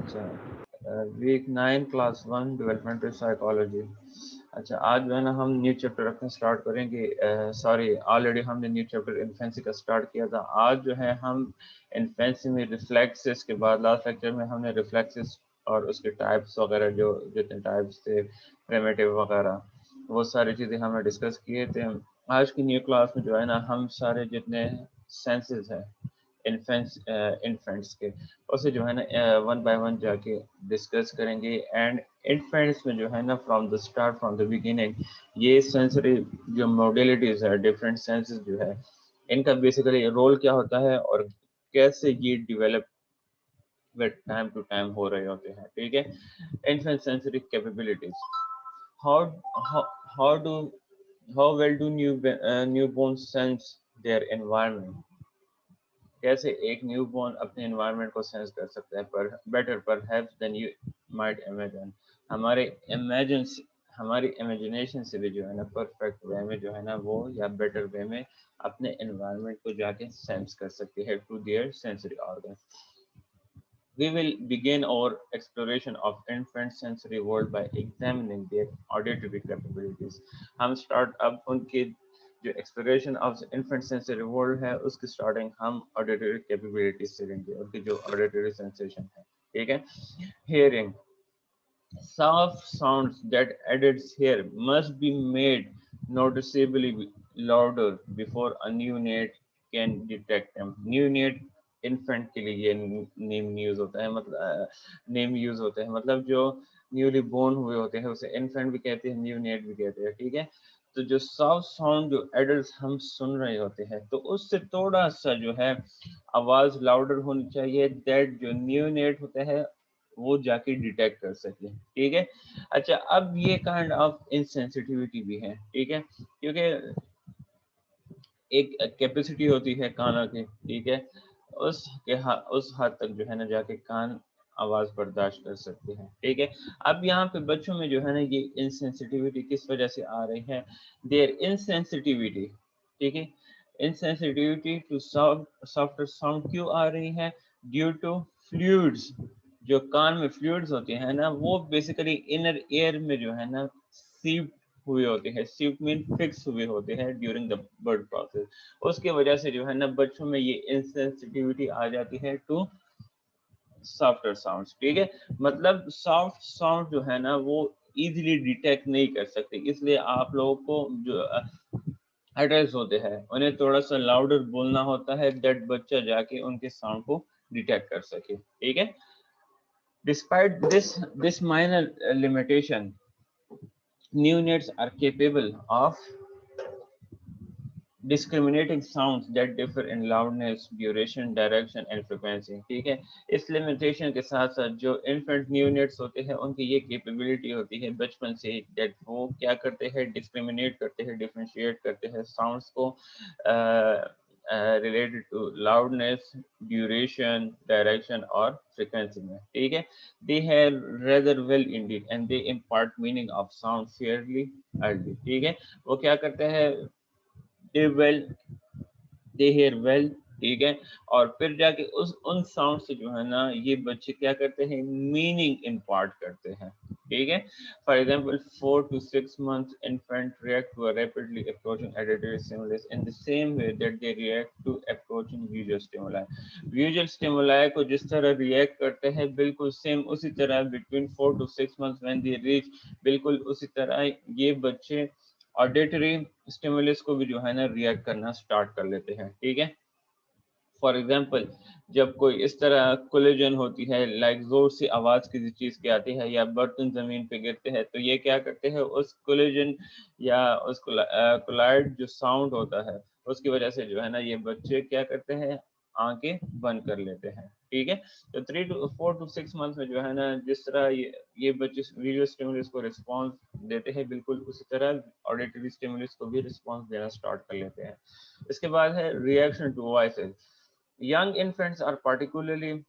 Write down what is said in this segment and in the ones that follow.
اچھا week 9 class 1 developmental psychology. اچھا آج جو ہے نا ہم نیو چیپٹر رکھنا اسٹارٹ کریں گے. سوری آلریڈی ہم نے نیو چیپٹر انفینسی کا اسٹارٹ کیا تھا. آج جو ہے ہم انفینسی میں ریفلیکسز کے بعد لاسٹ لیکچر میں ہم نے ریفلیکسز اور اس کے ٹائپس وغیرہ جو جتنے ٹائپس تھے پریمیٹیو وغیرہ وہ ساری چیزیں ہم نے ڈسکس کیے تھے. آج کی نیو کلاس میں جو ہے نا ہم سارے جتنے سینسز ہیں انفینٹس کے اسے جو ہے نا ون بائی ون جا کے ڈسکس کریں گے. اینڈ انفینٹس میں جو ہے نا from the start from the beginning یہ سینسری جو موڈیلٹیز ہے ڈفرینٹ سینسز جو ہے ان کا بیسیکلی رول کیا ہوتا ہے اور کیسے یہ ڈیولپ ٹائم ٹو ٹائم ہو رہے ہوتے ہیں. ٹھیک ہے. Infinite sensory capabilities how how do how well do newborns sense their environment. کیسے ایک نیو بورن اپنے انوائرمنٹ کو سینس کر سکتا ہے پر better perhaps then you might imagine. ہماری امیجنیشن سے بھی جو ہے نا پرفیکٹ وے میں جو ہے نا وہ یا بیٹر وے میں اپنے انوائرمنٹ کو جا کے سینس کر سکتی ہے to their sensory organs. We will begin our exploration of infant sensory world by examining their auditory capabilities. ہم اسٹارٹ اب ان کی جو exploration of infinite sensory world ہے اس کی اسٹارٹنگ ہم آڈیٹری کیپیبلٹیز سے لیں گے ان کی جو آڈیٹری سینسیشن ہے. ٹھیک ہے. Hearing soft sounds that adults hear must be made noticeably louder before a neonate can detect them. Neonate infinite کے لیے یہ نیم یوز ہوتا ہے مطلب جو نیولی بورن ہوئے ہوتے ہیں اسے انفینٹ بھی کہتے ہیں نیو نیٹ بھی کہتے ہیں. ٹھیک ہے. تو جو سافٹ ساؤنڈ جو ایڈلٹس ہم سن رہے ہوتے ہیں تو اس سے تھوڑا سا جو ہے آواز لاؤڈر ہونی چاہیے دیٹ جو نیو نیٹ ہوتا ہے وہ جا کے ڈیٹیکٹ کر سکے. ٹھیک ہے. اچھا اب یہ کائنڈ آف انسینسٹیوٹی بھی ہے. ٹھیک ہے. کیونکہ ایک کیپیسٹی ہوتی ہے کانوں کی. ٹھیک ہے. اس حد تک جو ہے نا جا کے کان آواز برداشت کر سکتے ہیں. ٹھیک ہے. اب یہاں پہ بچوں میں جو ہے نا یہ انسینسٹیوٹی کس وجہ سے آ رہی ہے. دیر انسینسٹیوٹی. ٹھیک ہے. انسینسٹیوٹی ٹو سافٹ ساؤنڈ کیوں آ رہی ہے. ڈیو ٹو فلوئڈز جو کان میں فلوئڈز ہوتے ہیں نا وہ بیسیکلی انر ایئر میں جو ہے نا سیپ ہوئے ہوتے ہیں. سیپ مین فکس ہوئے ہوتے ہیں ڈیورنگ دا برتھ پروسیس. اس کی وجہ سے جو ہے نا بچوں میں یہ انسینسٹیوٹی آ جاتی ہے ٹو سافٹر ساؤنڈس. ٹھیک ہے. مطلب سافٹ ساؤنڈ جو ہے نا وہ ایزیلی ڈیٹیکٹ نہیں کر سکتے. اس لیے آپ لوگوں کو جو ایڈلٹس ہوتے ہیں انہیں تھوڑا سا لاؤڈر بولنا ہوتا ہے دیٹ بچہ جا کے ان کے ساؤنڈ کو ڈیٹیکٹ کر سکے. ٹھیک ہے. Despite this minor limitation, neonates are capable of discriminating sounds that differ in loudness, duration, direction and frequency. ٹھیک ہے. اس لمیٹیشن کے ساتھ ساتھ جو انفینٹ نیونیٹس ہوتے ہیں ان کی یہ کیپیبلٹی ہوتی ہے بچپن سے دیٹ وہ کیا کرتے ہیں ڈسکریمنیٹ کرتے ہیں ڈفرینشیٹ کرتے ہیں ساؤنڈس کو related to loudness, duration, direction اور فریکوینسی میں. ٹھیک ہے. They hear rather well indeed and they impart meaning of sound fairly early. ٹھیک ہے. وہ کیا کرتے ہیں they hear well. ٹھیک ہے. اور پھر جا کے ان ساؤنڈ سے جو ہے نا یہ بچے کیا کرتے ہیں میننگ امپارٹ کرتے ہیں. ٹھیک ہے. For example 4 to 6 months infant react to a rapidly approaching auditory stimulus in the same way that they react to approaching visual stimuli. visual stimuli کو جس طرح ریئیکٹ کرتے ہیں بالکل سیم اسی طرح between 4 to 6 months when they reach بالکل اسی طرح یہ بچے آڈیٹری اسٹیمولس کو بھی جو ہے نا ریئیکٹ کرنا سٹارٹ کر لیتے ہیں. ٹھیک ہے. فار ایگزامپل جب کوئی اس طرح کولیجن ہوتی ہے لائک زور سے آواز کسی چیز کی آتی ہے یا برتن زمین پہ گرتے ہیں تو یہ کیا کرتے ہیں اس کولیجن یا اس کولائڈ جو ساؤنڈ ہوتا ہے اس کی وجہ سے جو ہے نا یہ بچے کیا کرتے ہیں آنکھیں بند کر لیتے ہیں. ٹھیک ہے. تو 4 to 6 months میں جو ہے نا جس طرح یہ بچے ویژول اسٹیمولس کو رسپانس دیتے ہیں بالکل اسی طرح آڈیٹری اسٹیمولس کو بھی رسپانس دینا سٹارٹ کر لیتے ہیں. اس کے بعد ہے reaction to voices. Young infants are particularly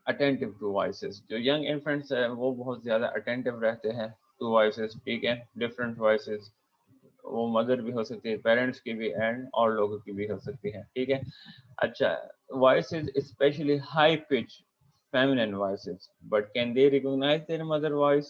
attentive to voices. جو young infants ہیں وہ بہت زیادہ attentive رہتے ہیں to voices. ٹھیک ہے. different voices وہ مدر بھی ہو سکتی ہے پیرنٹس کی بھی اینڈ اور لوگوں کی بھی ہو سکتی ہے. ٹھیک ہے. اچھا voices especially high pitch feminine voices, but can they recognize their mother voice?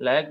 like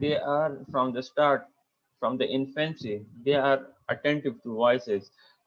they are from the start, from the infancy, they are attentive to voices,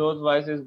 those voices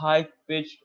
high pitched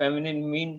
feminine mean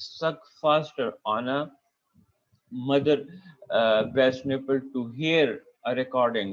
suck faster on a mother breast nipple to hear a recording।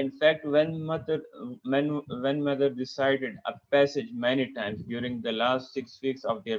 In fact, when mother recited a passage many times during the last 6 weeks of their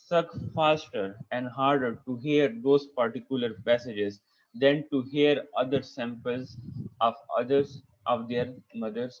suck faster and harder to hear those particular passages than to hear other samples of others of their mother's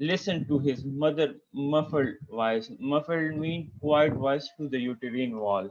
listen to his mother muffled voice, muffled mean quiet voice to the uterine wall,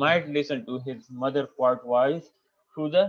might listen to his mother quiet voice through the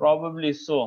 probably so।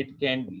it can be,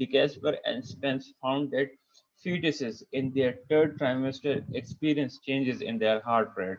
Decasper and Spence found that fetuses in their third trimester experience changes in their heart rate।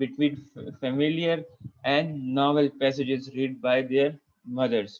between familiar and novel passages read by their mothers,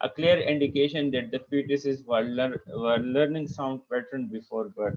a clear indication that the fetuses were learning sound pattern before birth,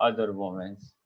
other women.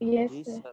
Yes, G sir. سر.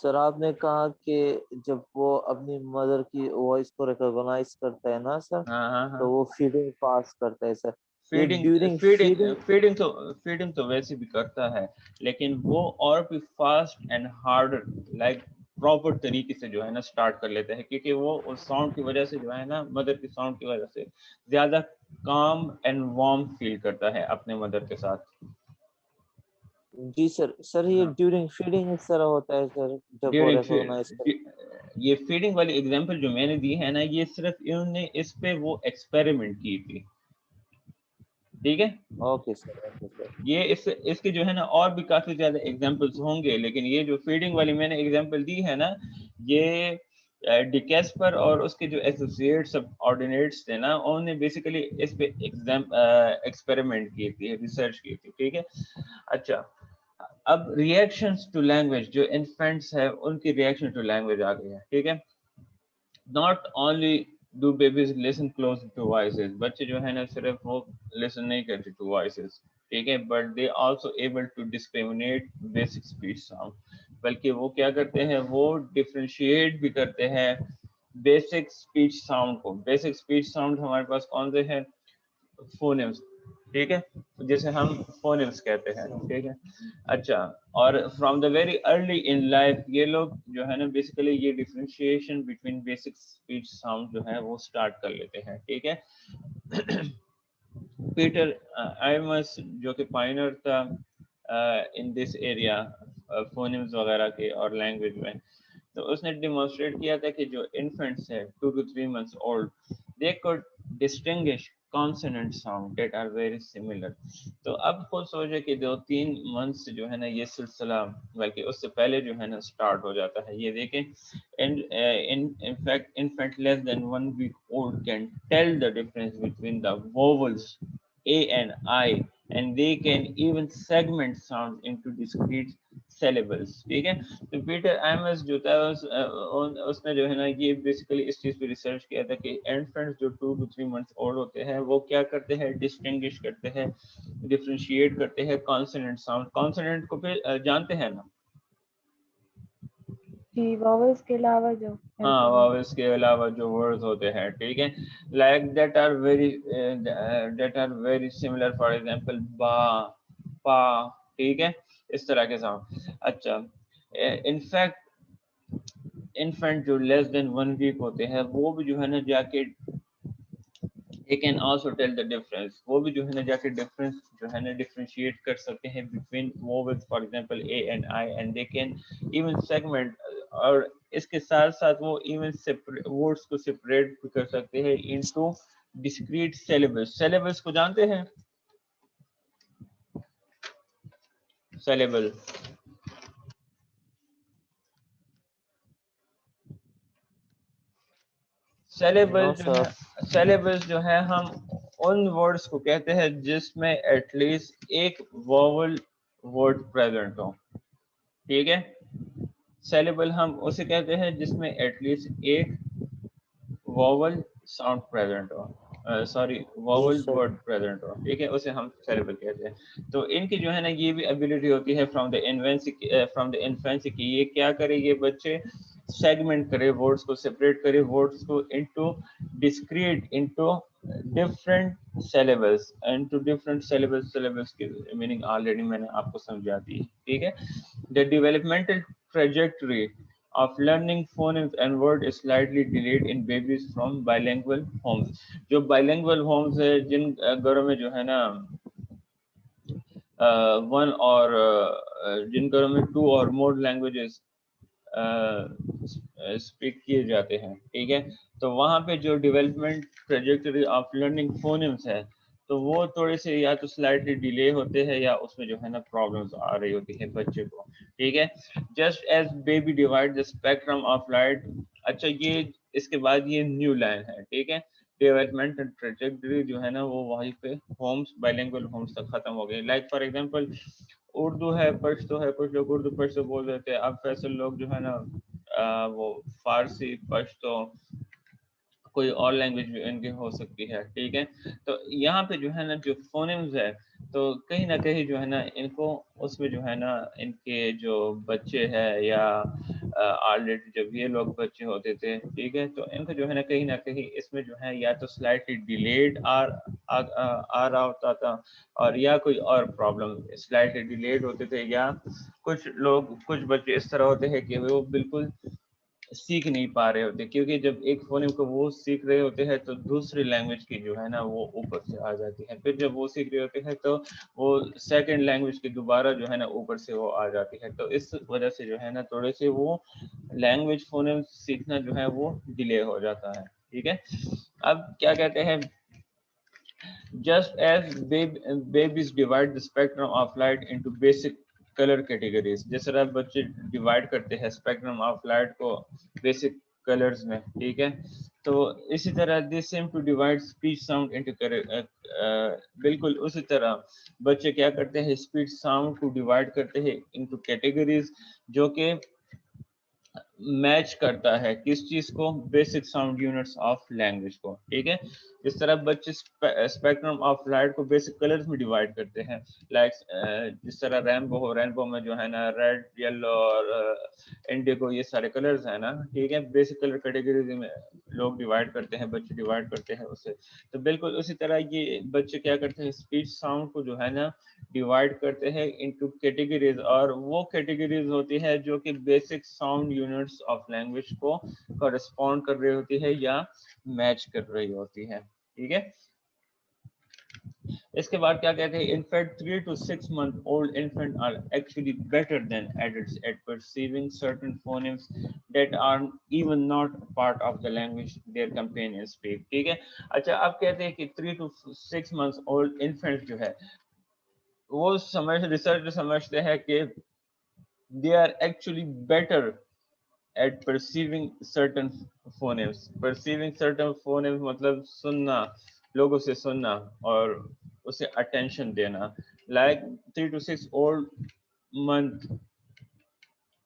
سر آپ نے کہا کہ جب وہ اپنی mother کی voice کو recognise کرتا ہے نا سر, ہاں ہاں ہاں. تو وہ فیڈنگ پاس کرتا ہے سر. یہ feeding during feeding feeding. Feeding تو ویسے بھی کرتا ہے, لیکن وہ اور بھی fast and harder like proper طریقے سے جو ہے نا اسٹارٹ کر لیتے ہیں, کیونکہ وہ اس ساؤنڈ کی وجہ سے جو ہے نا مدر کی ساؤنڈ کی وجہ سے زیادہ کام اینڈ وارم فیل کرتا ہے اپنے مدر کے ساتھ. جی سر. سر یہ ڈیورنگ فیڈنگ اس طرح ہوتا ہے سر جب وہ ریکگنائز کرتا ہے. یہ فیڈنگ والی اگزامپل جو میں نے دی ہے نا, یہ صرف انہوں نے اس پہ وہ ایکسپیریمنٹ کی تھی. ٹھیک ہے, اوکے سر. Okay sir. یہ اس کے جو ہے نا اور بھی کافی زیادہ ایگزامپلس ہوں گے, لیکن یہ جو فیڈنگ والی میں نے ایگزامپل دی ہے نا, یہ ڈیکیسپر اور اس کے جو ایسوسیٹس آرڈینیٹس تھے نا, انہوں نے بیسیکلی اس پہ ایکسپیریمنٹ کی تھی, ریسرچ کی تھی. ٹھیک ہے. اچھا, اب ریئیکشنز ٹو لینگویج, جو انفینٹس ہے ان کی ریئیکشن ٹو لینگویج آ گئی ہے. ٹھیک ہے. not only do babies listen close to voices, بچے جو ہے نا صرف وہ listen نہیں کرتے to voices, ٹھیک ہے, but they also able to discriminate basic speech sound, بلکہ وہ کیا کرتے ہیں, وہ differentiate بھی کرتے ہیں بیسک اسپیچ ساؤنڈ کو. بیسک اسپیچ ساؤنڈ ہمارے پاس کون سے ہیں؟ فونیمز. ٹھیک ہے, جسے ہم فونیمز کہتے ہیں. ٹھیک ہے. اچھا, اور from the very early in life یہ لوگ جو ہے نا بیسیکلی یہ differentiation between basic speech sound جو ہے وہ اسٹارٹ کر لیتے ہیں. ٹھیک ہے. پیٹر ایمس جو کہ پائنر تھا ان دس ایریا فونیمز وغیرہ کے اور لینگویج میں, تو اس نے ڈیمونسٹریٹ کیا تھا کہ جو انفینٹس ہے 2 to 3 months old, they could distinguish consonant sound that are very similar. تو اب خود سوچے کہ 2-3 months سے جو ہے نا یہ سلسلہ, بلکہ اس سے پہلے جو ہے نا اسٹارٹ ہو جاتا ہے. یہ دیکھیں, in fact infant less than 1 week old can tell the difference between the vowels A and I, and they can even segment sound into discrete syllables. ٹھیک ہے. تو پیٹر ایمس جو تھا اس نے جو ہے نا یہ بیسیکلی اس چیز پہ ریسرچ کیا تھا کہ انفینٹس جو 2 to 3 months اولڈ ہوتے ہیں وہ کیا کرتے ہیں, ڈسٹنگوش کرتے ہیں, ڈفرینشیٹ کرتے ہیں کانسوننٹ ساؤنڈ. کانسوننٹ کو پھر جانتے ہیں نا, جی, واولس کے علاوہ جو ہاں واویلس کے علاوہ جو ورڈز ہوتے ہیں. ٹھیک ہے. Like that are very similar, for example با, پا. ٹھیک ہے, اس طرح کے ساؤنڈ. اچھا, انفینٹ جو لیس دین 1 week ہوتے ہیں وہ بھی جو ہے نا جا کے they can also tell the difference, وہ بھی جو ہے نا جا کے ڈفرینس جو ہے نا ڈفرینشیٹ کر سکتے ہیں between vowels, for example A and I, and they can even segment, اور اس کے ساتھ ساتھ وہ ایون ورڈس کو سپریٹ بھی کر سکتے ہیں into discrete syllables. syllables کو جانتے ہیں؟ syllable سیلیبلز جو ہے ہم ان ورڈز کو کہتے ہیں جس میں ایٹ لیسٹ ایک واول ورڈ پریزنٹ ہو. ٹھیک ہے. سیلیبل ہم اسے کہتے ہیں جس میں ایٹ لیسٹ ایک واول ساؤنڈ پریزنٹ ہو, سوری واول ورڈ پریزنٹ ہو. ٹھیک ہے, اسے ہم سیلیبل کہتے ہیں. تو ان کی جو ہے نا یہ بھی ایبلٹی ہوتی ہے فرام دا انفینسی کی یہ کیا کرے, یہ بچے سیگمنٹ کرے ورڈس کو, سپریٹ کرے ورڈس کو into discrete into different syllables, into different syllables کی میننگ آلریڈی میں نے آپ کو سمجھا دی. ٹھیک ہے. The developmental trajectory of learning phonemes and word is slightly delayed in babies from bilingual homes. جو bilingual homes ہے, جن گھروں میں جو ہے نا ون اور جن گھروں میں 2 or more languages اسپیک کیے جاتے ہیں. ٹھیک ہے. تو وہاں پہ جو ڈیولپمنٹ ٹریجیکٹری آف لرننگ فونیمس ہے تو وہ تھوڑے سے یا تو سلائٹلی ڈیلے ہوتے ہیں یا اس میں جو ہے نا پرابلمس آ رہی ہوتی ہے بچے کو. ٹھیک ہے. Just as baby divide the spectrum of light. اچھا, یہ اس کے بعد یہ نیو لائن ہے. ٹھیک ہے. ڈیولپمنٹ ٹریجیکٹری جو ہے نا وہ وہیں پہ ہومس, بائلنگول ہومس تک ختم ہو گئی. لائک فار ایگزامپل اردو ہے, پشتو ہے, کچھ لوگ اردو پشتو بول دیتے ہیں. اب فیصل لوگ جو ہے نا وہ فارسی, پشتو, کوئی اور لینگویج بھی ان کی ہو سکتی ہے، ٹھیک ہے. تو یہاں پہ جو ہے نا جو فونیمز ہے تو کہیں نہ کہیں جو ہے نا ان کو اس میں جو ہے نا ان کے جو بچے ہیں یا آلریڈی جب یہ لوگ بچے ہوتے تھے، ٹھیک ہے، تو ان کو جو ہے نا کہیں نہ کہیں اس میں جو ہے یا تو سلائٹلی ڈیلیڈ آ رہا ہوتا تھا، اور یا کوئی اور پرابلم سلائٹلی ڈیلیڈ ہوتے تھے، یا کچھ بچے اس طرح ہوتے ہیں کہ وہ بالکل سیکھ نہیں پا رہے ہوتے، کیونکہ جب ایک فونیم کو وہ سیکھ رہے ہوتے ہیں تو دوسری لینگویج کی جو ہے نا وہ اوپر سے آ جاتی ہے، پھر جب وہ سیکھ رہے ہوتے ہیں تو وہ سیکنڈ لینگویج کی دوبارہ جو ہے نا اوپر سے وہ آ جاتی ہے. تو اس وجہ سے جو ہے نا تھوڑے سے وہ لینگویج فونیم سیکھنا جو ہے وہ ڈیلے ہو جاتا ہے، ٹھیک ہے. اب کیا کہتے ہیں، just as babies divide the spectrum of light into basic color categories، جس طرح بچے ڈیوائڈ کرتے ہیں اسپیکٹرم آف لائٹ کو بیسک کلرز میں، ٹھیک ہے، تو اسی طرح they seem to divide speech sound into بالکل اسی طرح بچے کیا کرتے ہیں، اسپیچ ساؤنڈ کو ڈیوائڈ کرتے ہیں انٹو کیٹیگریز، جو کہ میچ کرتا ہے کس چیز کو، basic sound units of language کو، ٹھیک ہے. اس طرح بچے اسپیکٹرم آف لائٹ کو بیسک کلرز میں ڈیوائڈ کرتے ہیں، لائک جس طرح رینبو میں جو ہے نا ریڈ، یلو اور انڈیگو، یہ سارے کلرز ہیں نا، ٹھیک ہے، بیسک کلر کیٹیگریز میں لوگ ڈیوائڈ کرتے ہیں، بچے ڈیوائڈ کرتے ہیں اسے. تو بالکل اسی طرح یہ بچے کیا کرتے ہیں، اسپیچ ساؤنڈ کو جو ہے نا ڈیوائڈ کرتے ہیں انٹو کیٹیگریز، اور وہ کیٹیگریز ہوتی ہے جو کہ basic sound units of language کو کورسپونڈ کر رہی ہوتی ہے یا میچ کر رہی ہوتی ہے، ٹھیک ہے. اس کے بعد کیا کہتے ہیں، in fact 3 to 6 month old infant are actually better than adults at perceiving certain phonemes that are even not part of the language their companions speak، ٹھیک ہے. اچھا اب کہتے ہیں کہ 3 to 6 months old infant جو ہے وہ ریسرچ سمجھتے ہیں کہ they are actually better at perceiving certain phonemes. Perceiving certain phonemes مطلب سننا، لوگوں سے سننا اور اسے attention دینا. Like 3 to 6 old month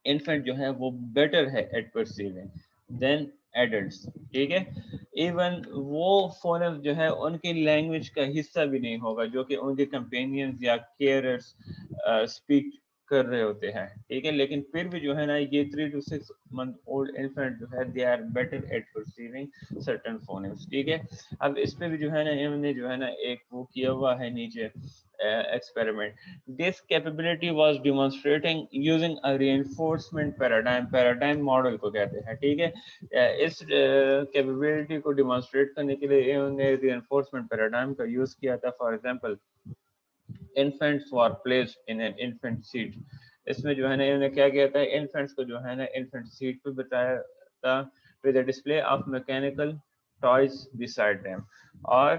infant جو ہے وہ better ہے at perceiving than adults، ٹھیک ہے. ایون وہ فونیمز جو ہے ان کی لینگویج کا حصہ بھی نہیں ہوگا جو کہ ان کے کمپینینز یا کیئررز اسپیک کر رہے ہوتے ہیں، ٹھیک ہے. لیکن پھر بھی جو ہے نا یہ 3 to 6 month old infant جو ہے they are better at perceiving certain phonemes، ٹھیک ہے. اب اس پہ بھی جو ہے نا انہوں نے جو ہے نا ایک وہ کیا ہوا ہے نیچے experiment. This capability was demonstrating using a reinforcement paradigm model کو کہتے ہیں، ٹھیک ہے. اس کیپیبلٹی کو ڈیمانسٹریٹ کرنے کے لیے انہوں نے reinforcement paradigm کا یوز کیا تھا. For example infants were placed in an infant seat. اس میں جو ہے نا انہوں نے کیا کیا تھا، infants کو جو ہے نا infant seat پہ بتایا تھا with a display of mechanical toys beside them، اور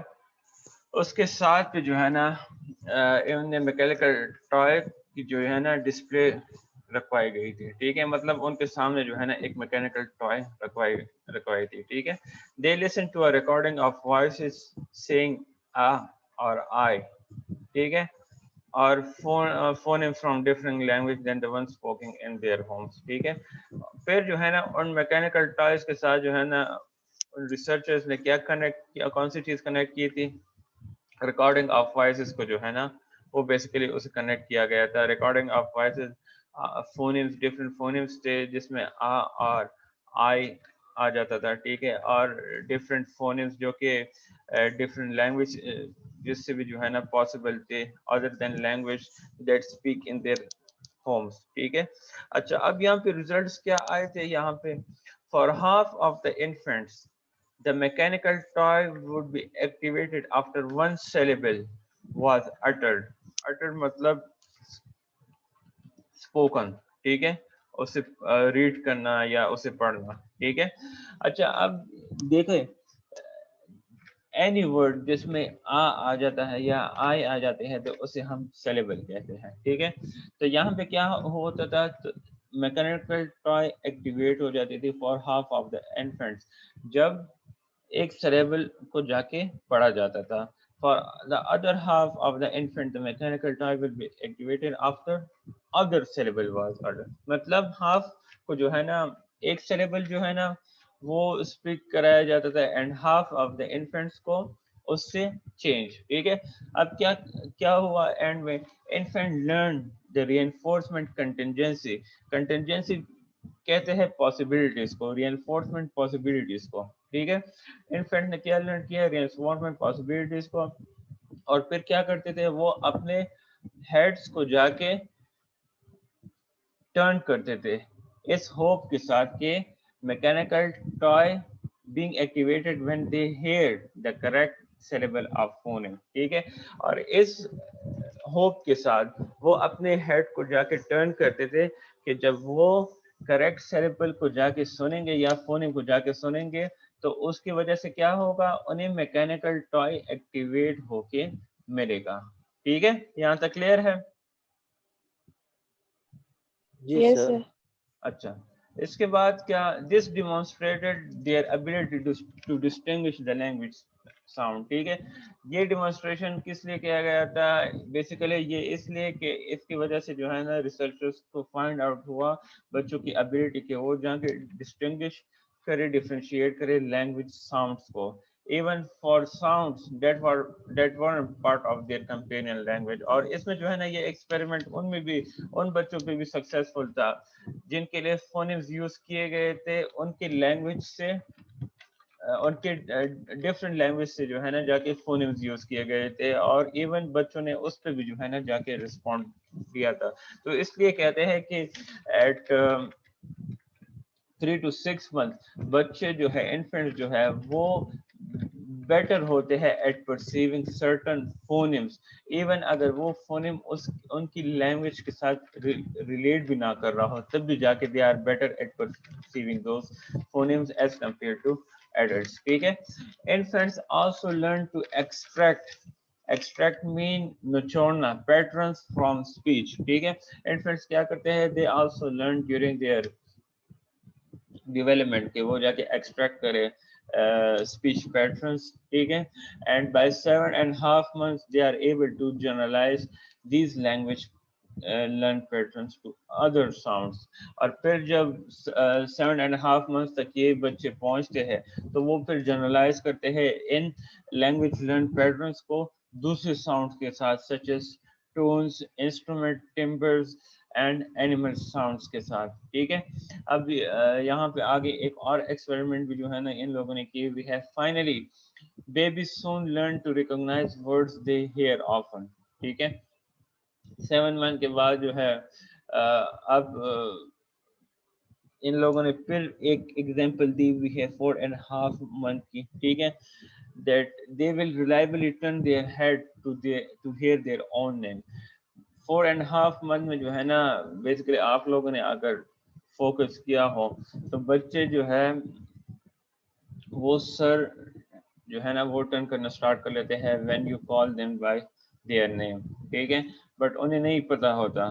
اس کے ساتھ پہ جو ہے نا انہوں نے میکینیکل ٹوائے کی جو ہے نا ڈسپلے رکھوائی گئی تھی، ٹھیک ہے. مطلب ان کے سامنے جو ہے نا ایک میکینیکل ٹوائے رکھوائی تھی، ٹھیک ہے. They listen to a recording of voices saying اور I، ٹھیک ہے، اور phonemes from different language than the ones spoken in their homes، ٹھیک ہے. پھر جو ہے نا ان میکینیکل ٹوائز کے ساتھ جو ہے نا ریسرچرز نے کیا کنیکٹ کیا، کون سی چیز کنیکٹ کی تھی، ریکارڈنگ آف وائسز کو جو ہے نا وہ بیسیکلی اسے کنیکٹ کیا گیا تھا. ریکارڈنگ آف وائسز فونیمز، ڈفرینٹ فونیمز تھے جس میں اور آئی آ جاتا تھا، ٹھیک ہے، اور ڈفرینٹ فونیمز جو کہ ڈفرینٹ لینگویج جس سے بھی جو ہے نا پاسبل تھے other than language that speak in their homes, ٹھیک ہے. اچھا اب یہاں پہ ریزلٹس کیا آئے تھے، یہاں پہ for half of the infants the mechanical toy would be activated after one syllable was uttered. Uttered مطلب spoken، ٹھیک ہے، اسے ریڈ کرنا یا اسے پڑھنا، ٹھیک ہے. اچھا اب دیکھیں any word جس میں آ جاتا ہے یا آئی آ جاتے ہیں تو اسے ہم syllable کہتے ہیں، ٹھیک ہے. تو یہاں پہ کیا ہوتا تھا، میکینیکل ٹوائے ایکٹیویٹ ہو جاتی تھی for half of the infants جب ایک سیریبل کو جا کے پڑھا جاتا تھا. For the other half of the infant, the mechanical toy will be activated after other syllable was uttered. مطلب ہاف کو جو ہے نا ایک سیریبل جو ہے نا وہ اسپیک کرایا جاتا تھا and half of the infants کو اس سے چینج. ٹھیک ہے. اب کیا ہوا اینڈ میں infant learn the reinforcement contingency. Contingency کہتے ہیں پاسبلٹیز کو, ری انفورسمنٹ پاسبلٹیز کو. ٹھیک ہے. انفینٹ نے کیا لرن کیا, ری انفورسمنٹ پاسبلٹیز کو. اور پھر کیا کرتے تھے, وہ اپنے ہیڈس کو جا کے ٹرن کرتے تھے اس ہوپ کے ساتھ کہ mechanical toy being activated when they heard the correct syllable of phoneme. ٹھیک ہے. اور اس ہوپ کے ساتھ وہ اپنے ہیڈ کو جا کے ٹرن کرتے تھے کہ جب وہ کریکٹ سیلیبل کو جا کے سنیں گے یا فونیم کو جا کے سنیں گے تو اس کی وجہ سے کیا ہوگا, انہیں میکینیکل ٹوائے ایکٹیویٹ ہو کے ملے گا. ٹھیک ہے, یہاں تک کلیئر ہے؟ جی Yes, سر. sir. اچھا, اس کے بعد کیا, this demonstrated their ability to distinguish the language sound. ٹھیک ہے. یہ ڈیمانسٹریشن کس لیے کیا گیا تھا, بیسیکلی یہ اس لیے کہ اس کی وجہ سے جو ہے نا ریسرچرز کو فائنڈ آؤٹ ہوا بچوں کی ابیلٹی کہ وہ جہاں کے ڈسٹنگوش کرے, ڈیفرینشیٹ کرے لینگویج ساؤنڈس کو, even for sounds that weren't part of their companion language. اور اس میں جو ہے نا یہ ایکسپیریمنٹ ان میں بھی ان بچوں پہ بھی سکسیسفل تھا جن کے لیے فونیمز یوز کیے گئے تھے ان کی لینگویج سے, ان کے ڈفرینٹ لینگویج سے جو ہے نا جا کے فونیمز یوز کیے گئے تھے, اور ایون بچوں نے اس پہ بھی جو ہے نا جا کے رسپونڈ دیا تھا. تو اس لیے کہتے ہیں کہ ایٹ 3 to 6 months بچے جو ہے انفینٹ جو ہے وہ بیٹر ہوتے ہیں ایٹ پرسیونگ سرٹن فونیمز, ایون اگر وہ فونیم ان کی لینگویج کے ساتھ ریلیٹ بھی نہ کر رہا ہو تب بھی جا کے they are better at perceiving those phonemes as compare to adults. ٹھیک ہے. Infants also learn to extract main نچوڑنا پیٹرنس فرام اسپیچ. ٹھیک ہے. انفینٹس کیا کرتے ہیں, they also learn during their development کے وہ جا کے ایکسٹریکٹ کرے اسپیچ پیٹرنس. ٹھیک ہے. And by 7.5 months they are able to generalize these language learn patterns to other sounds. اور پھر جب 7.5 months تک یہ بچے پہنچتے ہیں تو وہ پھر جنرلائز کرتے ہیں ان لینگویج لرن پیٹرنس کو دوسرے ساؤنڈ کے ساتھ, such as tones, instrument timbres and animal sounds کے ساتھ. ٹھیک ہے. اب یہاں پہ آگے ایک اور ایکسپیریمنٹ بھی جو ہے نا ان لوگوں نے کی ہوئی ہے. Finally baby soon learn to recognise words they hear often. ٹھیک ہے. 7 month کے بعد جو ہے اب ان لوگوں نے پھر ایک ایگزامپل دی ہوئی ہے 4.5 month کی. ٹھیک ہے. that they will reliably turn their head to hear their own name. 4.5 month میں جو ہے نا بیسیکلی آپ لوگوں نے اگر فوکس کیا ہو تو بچے جو ہے وہ سر جو ہے نا وہ ٹرن کرنا اسٹارٹ کر لیتے ہیں when you call them by their name. ٹھیک ہے. بٹ انہیں نہیں پتا ہوتا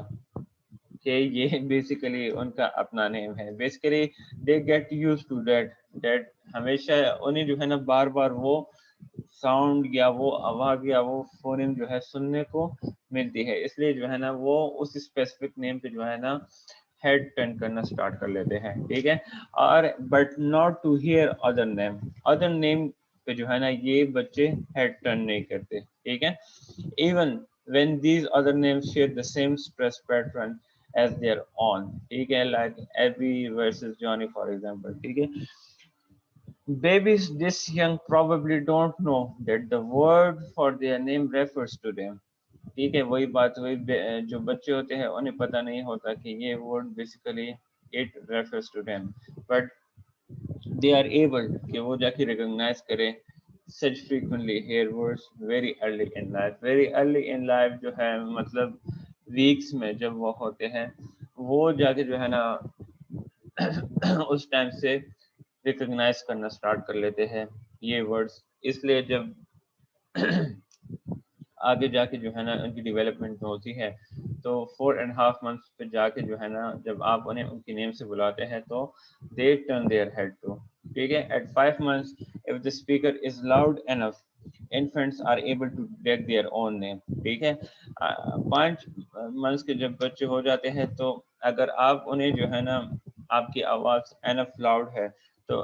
کہ یہ بیسیکلی ان کا اپنا نیم ہے. Basically they get used to that ہمیشہ انہیں جو ہے نا بار بار وہ ساؤنڈ یا وہ آواز یا وہ فونیم جو ہے سننے کو ملتی ہے, اس لیے جو ہے نا وہ اس اسپیسیفک نیم پہ جو ہے نا ہیڈ ٹرن کرنا اسٹارٹ کر لیتے ہیں. ٹھیک ہے. اور but not to hear other name پہ جو ہے نا یہ بچے ہیڈ ٹرن نہیں کرتے. ٹھیک ہے. Even when these other names share the same stress pattern as their own. ٹھیک ہے. like Abby versus Johnny for example. ٹھیک ہے. Babies this young probably don't know that the word for their name refers to them. ٹھیک ہے. وہی بات ہوئی, جو بچے ہوتے ہیں انہیں پتہ نہیں ہوتا کہ یہ word basically it refers to them, but they are able کہ وہ جا کے ریکگنائز کرے such frequently hear words very early in life. very early in life جو ہے مطلب ویکس میں جب وہ ہوتے ہیں وہ جا کے جو ہے نا اس ٹائم سے ریکگنائز کرنا اسٹارٹ کر لیتے ہیں یہ ورڈز. اس لیے جب آگے جا کے جو ہے نا ان کی ڈیولپمنٹ ہوتی ہے تو 4.5 months پہ جا کے جو ہے نا جب آپ انہیں ان کی نیم سے بلاتے ہیں تو they turn their head to. ٹھیک ہے. at 5 months if the speaker is loud enough infants are able to detect their own name. ٹھیک ہے. 5 months کے جب بچے ہو جاتے ہیں تو اگر آپ انہیں جو ہے نا آپ کی آواز انف لاؤڈ ہے تو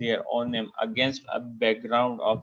their own name against a background of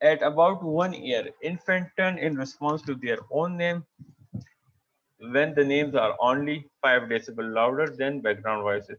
At about 1 year, infants turn in response to their own name when the names are only 5 decibel louder than background voices.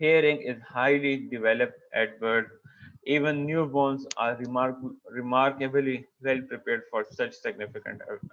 hearing is highly developed at birth. Even newborns are remarkably well prepared for such significant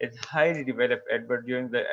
is highly developed at birth during the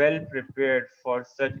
well prepared for such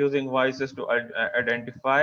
using voices to identify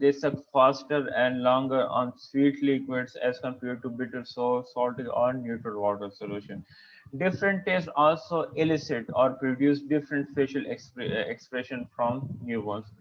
they suck faster and longer on sweet liquids as compared to bitter, sour, salty or neutral water solution. Different tastes also elicit or produce different facial expression from newborns.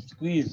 squeeze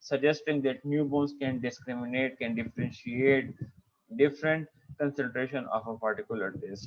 suggesting that newborns can discriminate, can differentiate different concentration of a particular taste,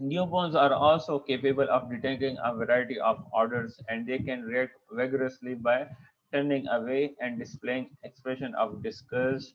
Newborns are also capable of detecting a variety of odors, and they can react vigorously by turning away and displaying expression of disgust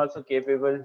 also capable,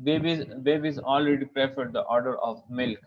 babies already prefer the order of milk,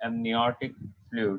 amniotic fluid,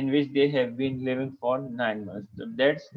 in which they have been living for 9 months. So that's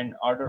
and odor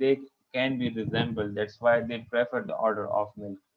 they can be resembled. That's why they prefer the odor of milk,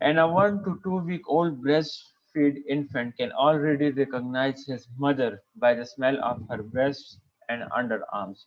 And a 1 to 2 week old breastfeed infant can already recognize his mother by the smell of her breasts and underarms,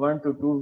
1 to 2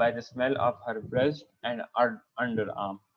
by the smell of her breast and underarm,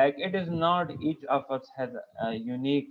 Like it is not each of us has a unique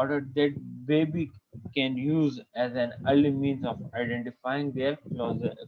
odor that baby can use as an early means of identifying their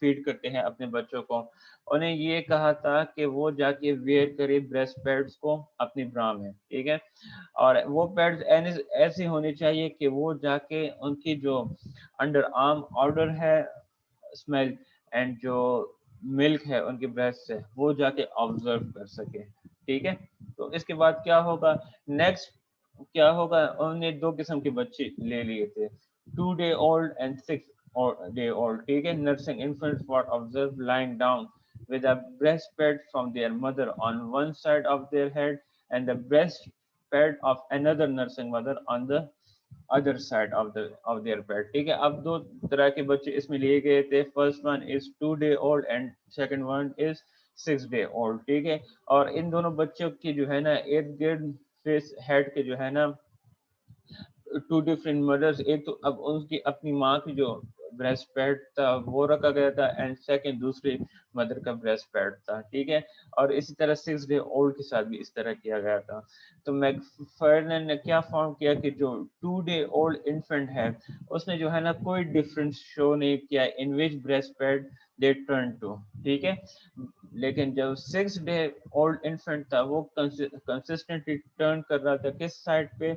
feed کرتے ہیں اپنے بچوں کو، انہیں یہ کہا تھا کہ وہ جا کے ویئر کرے بریسٹ پیڈس کو اپنی برا میں، ٹھیک ہے، اور وہ پیڈز ایسی ہونی چاہیے کہ وہ جا کے ان کی جو انڈر آرم آرڈر ہے اسمیل اینڈ جو ملک ہے ان کی بریسٹ سے وہ جا کے آبزرو کر سکے، ٹھیک ہے۔ تو اس کے بعد کیا ہوگا، نیکسٹ کیا ہوگا، انہوں نے 2 قسم کے بچے لے لیے تھے، 2 day old and 6 day old، ٹھیک ہے۔ Nursing infants were observed lying down with a breast pad from their mother on one side of their head and the breast pad of another nursing mother on the other side of their bed، ٹھیک ہے۔ اب 2 طرح کے بچے اس میں لیے گئے تھے، first one is 2 day old and second one is 6 day old، ٹھیک ہے۔ اور ان دونوں بچوں کی جو ہے نا ارد گرد فیس ہیڈ کے جو ہے نا 2 different mothers، ایک تو اب ان کی اپنی ماں کی جو بریسٹ پیڈ تھا وہ رکھا گیا تھا اینڈ سیکنڈ دوسری مدر کا بریسٹ پیڈ تھا، ٹھیک ہے۔ اور اسی طرح 6 day old کے ساتھ بھی اس طرح کیا گیا تھا۔ تو میکفرلین نے کیا فاؤنڈ کیا کہ جو 2 day old انفینٹ ہے اس نے جو ہے نا کوئی ڈفرینس شو نہیں کیا in which breast pad they turn to, ٹھیک ہے۔ لیکن جب 6 day old انفینٹ تھا وہ کنسسٹنٹلی ٹرن کر رہا تھا کس سائڈ پہ،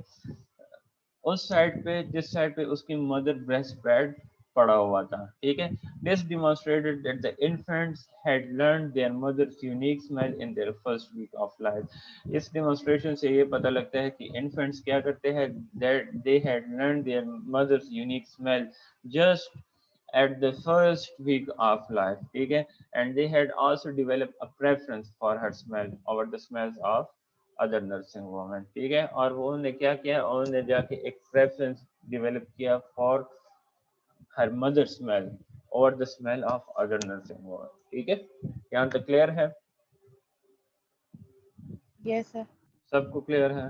اس سائڈ پہ جس سائڈ پہ اس کی مدر بریسٹ پیڈ پڑا ہوا تھا، ٹھیک ہے۔ This demonstrated that the infants had learned their mother's unique smell in their first week of life۔ اس ڈیمونسٹریشن سے یہ پتہ لگتا ہے کہ انفینٹس کیا کرتے ہیں، that they had learned their mother's unique smell just at the first week of life، ٹھیک ہے۔ And they had also developed a preference for her smell over the smells of other nursing women، ٹھیک ہے۔ اور وہ انہوں نے کیا کیا، انہوں نے جا کے ایک پریفرنس ڈیولپ کیا for her mother smell over the smell of other nursing women، ٹھیک ہے۔ یہاں تک کلیئر ہے، یس سر۔ سب کو کلیئر ہے؟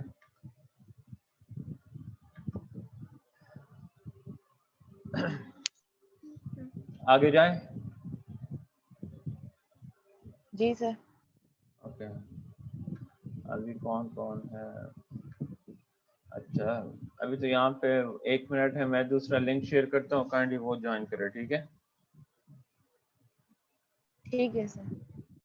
آگے جائیں، جی سر۔ اوکے۔ ابھی کون کون ہے، اچھا ابھی تو یہاں پہ 1 منٹ ہے، میں دوسرا لنک شیئر کرتا ہوں، کائنڈلی وہ جوائن کرے، ٹھیک ہے۔ ٹھیک ہے سر۔